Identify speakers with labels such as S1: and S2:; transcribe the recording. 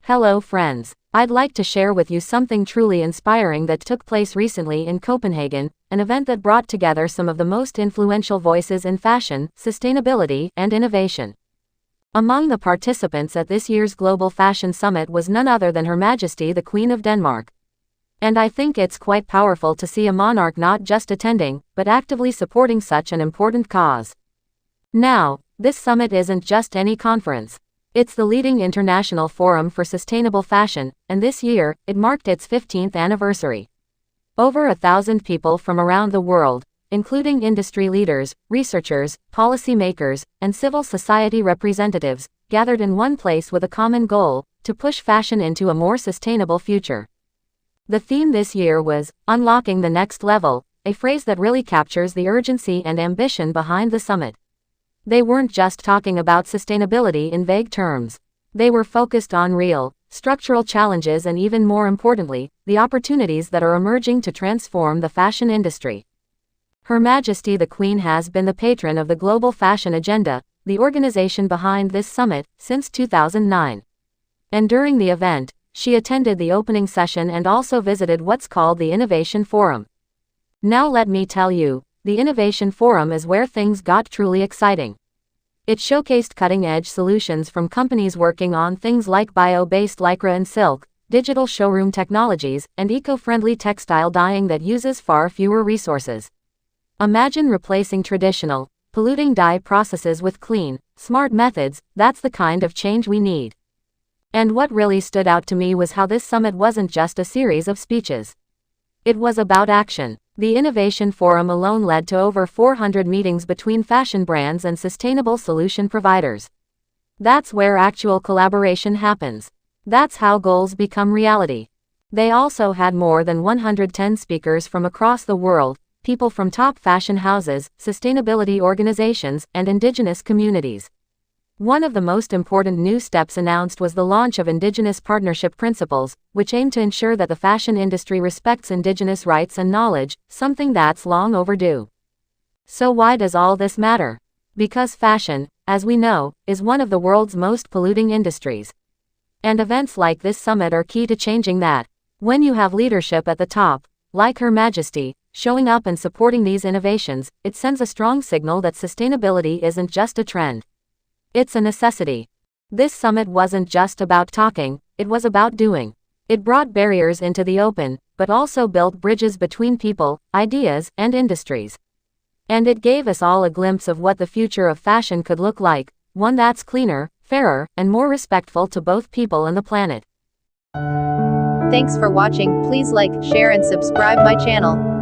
S1: Hello friends. I'd like to share with you something truly inspiring that took place recently in Copenhagen, an event that brought together some of the most influential voices in fashion, sustainability, and innovation. Among the participants at this year's Global Fashion Summit was none other than Her Majesty the Queen of Denmark. And I think it's quite powerful to see a monarch not just attending, but actively supporting such an important cause. Now, this summit isn't just any conference. It's the leading international forum for sustainable fashion, and this year, it marked its 15th anniversary. Over 1,000 people from around the world, including industry leaders, researchers, policymakers, and civil society representatives, gathered in one place with a common goal: to push fashion into a more sustainable future. The theme this year was "Unlocking the Next Level," a phrase that really captures the urgency and ambition behind the summit. They weren't just talking about sustainability in vague terms. They were focused on real, structural challenges and, even more importantly, the opportunities that are emerging to transform the fashion industry. Her Majesty the Queen has been the patron of the Global Fashion Agenda, the organization behind this summit, since 2009. And during the event, she attended the opening session and also visited what's called the Innovation Forum. Now let me tell you, the Innovation Forum is where things got truly exciting. It showcased cutting-edge solutions from companies working on things like bio-based lycra and silk, digital showroom technologies, and eco-friendly textile dyeing that uses far fewer resources. Imagine replacing traditional, polluting dye processes with clean, smart methods. That's the kind of change we need. And what really stood out to me was how this summit wasn't just a series of speeches. It was about action. The Innovation Forum alone led to over 400 meetings between fashion brands and sustainable solution providers. That's where actual collaboration happens. That's how goals become reality. They also had more than 110 speakers from across the world, people from top fashion houses, sustainability organizations, and indigenous communities. One of the most important new steps announced was the launch of Indigenous Partnership Principles, which aim to ensure that the fashion industry respects indigenous rights and knowledge, something that's long overdue. So why does all this matter? Because fashion, as we know, is one of the world's most polluting industries. And events like this summit are key to changing that. When you have leadership at the top, like Her Majesty, showing up and supporting these innovations, it sends a strong signal that sustainability isn't just a trend. It's a necessity. This summit wasn't just about talking, it was about doing. It brought barriers into the open, but also built bridges between people, ideas, and industries. And it gave us all a glimpse of what the future of fashion could look like, one that's cleaner, fairer, and more respectful to both people and the planet.
S2: Thanks for watching. Please like, share and subscribe my channel.